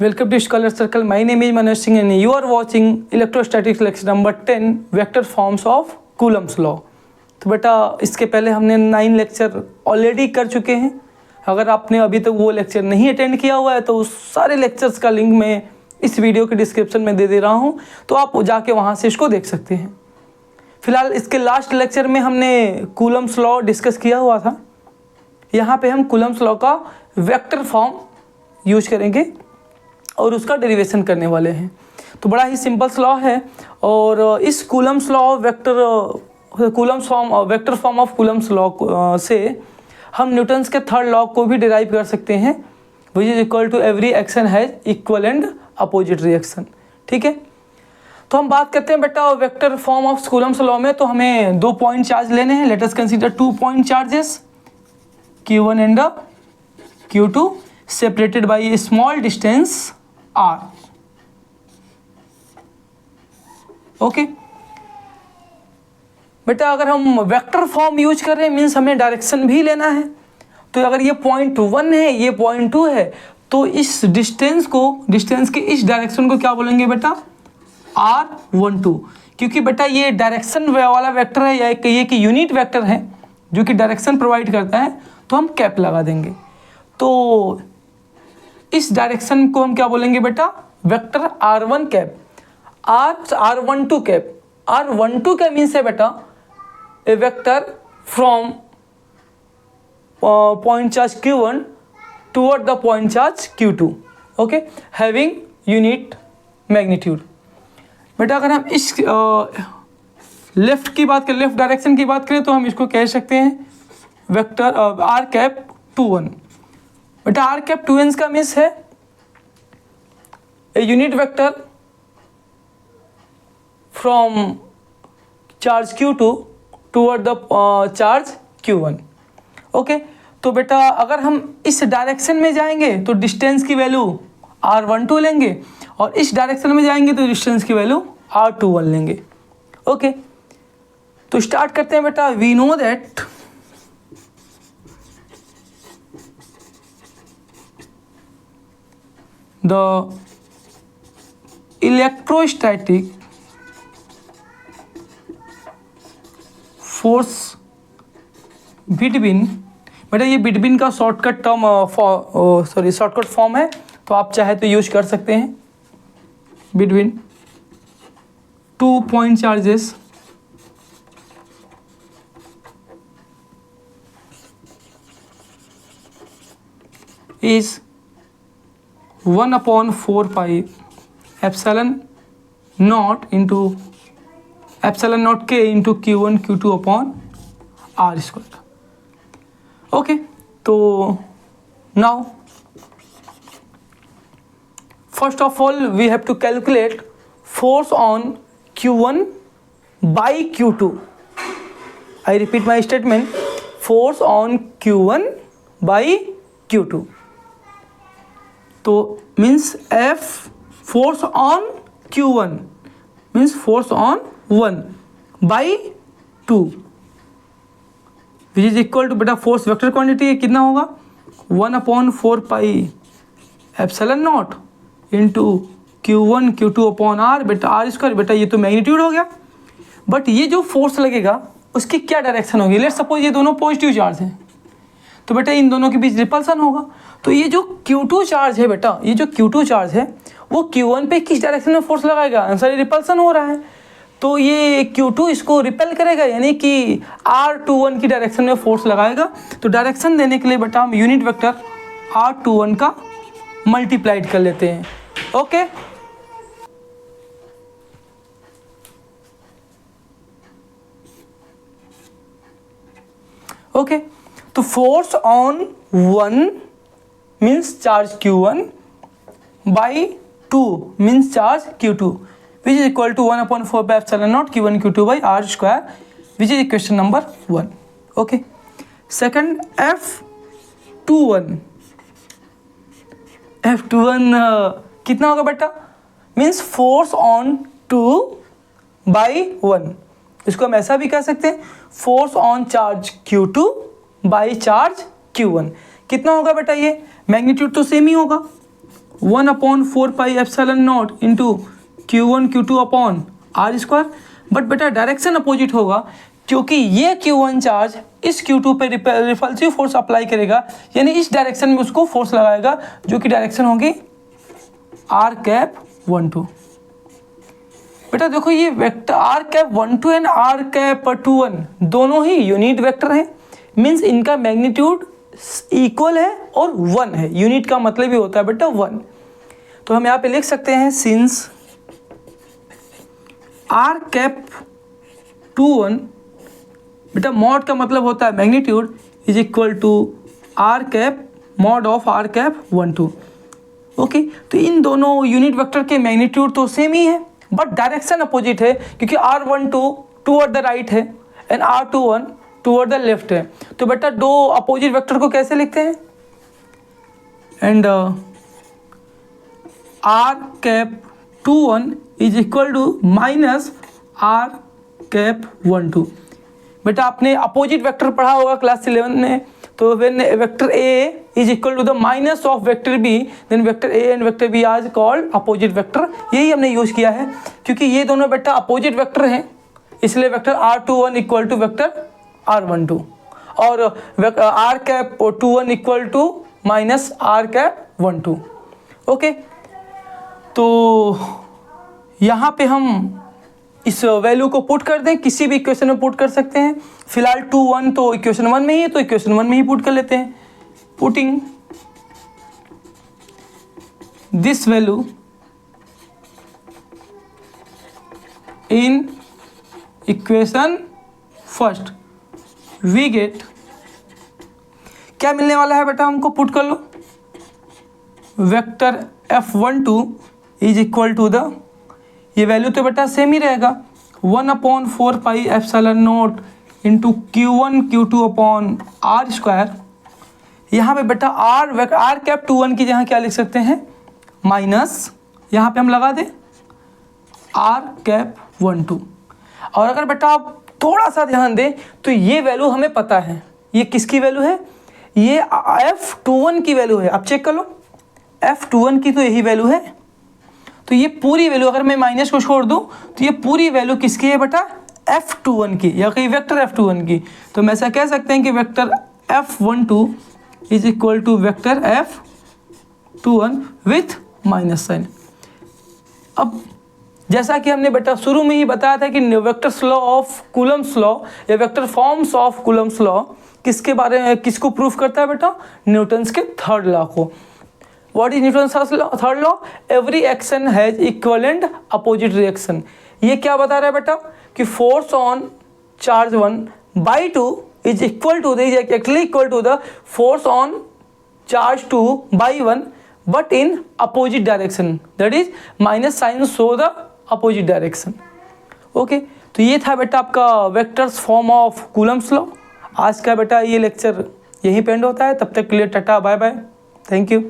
Welcome to Scholar Circle. My name is Manoj Singh and you are watching Electrostatics lecture number 10 Vector Forms of Coulomb's Law. तो बेटा इसके पहले हमने 9 lecture already कर चुके हैं. अगर आपने अभी तक वो लेक्चर नहीं अटेंड किया हुआ है तो उस सारे लेक्चर्स का लिंक मैं इस वीडियो के डिस्क्रिप्शन में दे रहा हूँ, तो आप जाके वहाँ से इसको देख सकते हैं. फिलहाल इसके लास्ट लेक्चर में हमने कूलम्स लॉ डिस्कस किया हुआ था. यहाँ पे हम कूलम्स लॉ का वेक्टर फॉर्म यूज करेंगे और उसका डेरिवेशन करने वाले हैं. तो बड़ा ही सिंपल लॉ है और इस Coulomb's law vector form of Coulomb's law से हम न्यूटन्स के थर्ड लॉ को भी डिराइव कर सकते हैं, which is equal to every action has equal and opposite reaction. ठीक है, तो हम बात करते हैं बेटा vector form of Coulomb's law में. तो हमें 2 पॉइंट चार्ज लेने हैं. Let us consider 2 point charges Q1 and Q2 separated by a small distance r. Okay बेटा, अगर हम वेक्टर फॉर्म यूज कर रहे हैं मीन्स हमें डायरेक्शन भी लेना है. तो अगर ये पॉइंट 1 है, ये पॉइंट 2 है, तो इस डिस्टेंस के इस डायरेक्शन को क्या बोलेंगे बेटा? R12. क्योंकि बेटा ये डायरेक्शन वाला वेक्टर है या ये कि यूनिट वेक्टर है जो कि डायरेक्शन प्रोवाइड करता है, तो हम कैप लगा देंगे. तो इस डायरेक्शन को हम क्या बोलेंगे बेटा? Vector R1 cap. R12 cap. R12 cap means है बेटा a vector from point charge Q1 toward the point charge Q2. Okay, having unit magnitude. बेटा अगर हम इस लेफ्ट डायरेक्शन की बात करें तो हम इसको कह सकते हैं वेक्टर R कैप 2 1. बेटा R कैप 2 1 का मीन्स है a unit vector from charge Q2 toward the charge Q1. Okay, तो बेटा अगर हम इस डायरेक्शन में जाएंगे तो डिस्टेंस की वैल्यू R12 लेंगे और इस डायरेक्शन में जाएंगे तो डिस्टेंस की वैल्यू R21 लेंगे. ओके, तो स्टार्ट करते हैं बेटा. We know that the electrostatic force between, बेटा ये बिटवीन का शॉर्टकट फॉर्म है, तो आप चाहे तो यूज कर सकते हैं. Between 2 point charges is 1/4 pi epsilon naught k into Q1 Q2 upon R square. Okay, तो now first of all we have to calculate force on Q1 by Q2. I repeat my statement, force on Q1 by Q2. तो means F force on Q1 means force on 1 by 2 which is equal to बेटा force vector quantity है, कितना होगा? 1/4 pi epsilon not into Q1 Q2 upon R. बेटा R square, बेटा ये तो magnitude हो गया. बट ये जो फोर्स लगेगा उसकी क्या डायरेक्शन होगी? लेट्स सपोज ये दोनों पॉजिटिव चार्ज हैं, तो बेटा इन दोनों के बीच रिपल्सन होगा. तो ये जो Q2 चार्ज है बेटा, ये जो Q2 चार्ज है वो Q1 पे किस डायरेक्शन में फोर्स लगाएगा? आंसर रिपल्सन हो रहा है, तो ये Q2 इसको रिपेल करेगा, यानी कि R21 की डायरेक्शन में फोर्स लगाएगा. तो डायरेक्शन देने के लिए बेटा हम यूनिट वेक्टर R21 का मल्टीप्लाइड कर लेते हैं. ओके, ओके, तो force on 1 means charge Q1 by 2 means charge Q2 which is equal to 1/4 by epsilon naught Q1 Q2 by R square, which is equation number 1. Okay, second F21 कितना होगा बेटा? means force on 2 by 1. इसको हम ऐसा भी कह सकते हैं, force on charge Q2 by charge Q1. कितना होगा बेटा? ये मैग्नीट्यूड तो सेम ही होगा, 1/4πε0 into Q1 Q2 upon R square. But बेटा डायरेक्शन अपोजिट होगा, क्योंकि ये Q1 चार्ज इस Q2 पे रिपल्सिव फोर्स अप्लाई करेगा, यानी इस डायरेक्शन में उसको फोर्स लगाएगा, जो कि डायरेक्शन होगी r⁻12। बेटा देखो ये वेक्टर r⁻12 एंड r⁻21 दोनों ही यूनिट वेक्टर हैं, मीन्स इनका मैग्नीट्यूड इक्वल है और 1 है। यूनिट का मतलब ही होता है बेटा 1। तो हम यहाँ पे लिख सकते हैं सिंस r⁻21, बेटा मॉड का मतलब होता है magnitude, is equal to r⁻mod of r⁻12। Okay, तो इन दोनों यूनिट वेक्टर के मैग्नीट्यूड तो सेम ही है, बट डायरेक्शन अपोजिट है, क्योंकि r12 टूवर्ड द राइट है and r21 toward the left है। तो बेटा दो अपोजिट वेक्टर को कैसे लिखते हैं, and r⁻21 is equal to minus r⁻12। बेटा आपने अपोजिट वेक्टर पढ़ा होगा क्लास 11 में, तो when vector A is equal to the minus of vector B, then vector A and vector B are called opposite vector. यही हमने use किया है, क्योंकि ये दोनों बेटा अपोजिट वेक्टर हैं, इसलिए vector r21 equal to vector r12 और r⁻21 equal to minus r⁻12। Okay, तो यहाँ पे हम इस वैल्यू को पुट कर दें, किसी भी इक्वेशन में पुट कर सकते हैं। फिलहाल 2 1 तो इक्वेशन 1 में ही है, तो इक्वेशन 1 में ही पुट कर लेते हैं। Putting this value in equation first, we get, क्या मिलने वाला है बेटा, हमको पुट कर लो, vector F12 is equal to the, ये वैल्यू तो बेटा सेम ही रहेगा, 1/4πε0 into Q1 Q2 upon R square. यहाँ पे बेटा r⁻21 की जगह क्या लिख सकते हैं, माइनस, यहाँ पे हम लगा दें r⁻12। और अगर बेटा आप थोड़ा सा ध्यान दें तो ये वैल्यू हमें पता है, ये किसकी वैल्यू है, ये F21 की वैल्यू है। आप चेक कर लो, F21 की तो यही वैल्यू है। तो ये पूरी वैल्यू, अगर मैं माइनस को छोड़ दूं तो ये पूरी वैल्यू किसकी है बेटा, F21 की, या कहीं वेक्टर F21 की। तो हम ऐसा कह सकते हैं कि vector F12 is equal to vector F21 with minus sign. अब जैसा कि हमने बेटा शुरू में ही बताया था कि vectors law of Coulomb's law या vector forms of Coulomb's law किसके बारे में, किसको प्रूफ करता है बेटा, न्यूटन्स के थर्ड लॉ को। What is Newton's third law? Every action has equivalent opposite reaction। ये क्या बता रहा है बेटा कि force on charge 1 by 2 is equal to actually equal to the force on charge 2 by 1 but in opposite direction, that is minus sign show the opposite direction. Okay, तो ये था बेटा आपका vectors form of Coulomb's law. आज का बेटा ये lecture यहीं पे एंड होता है। तब तक के लिए टाटा बाय बाय, थैंक यू।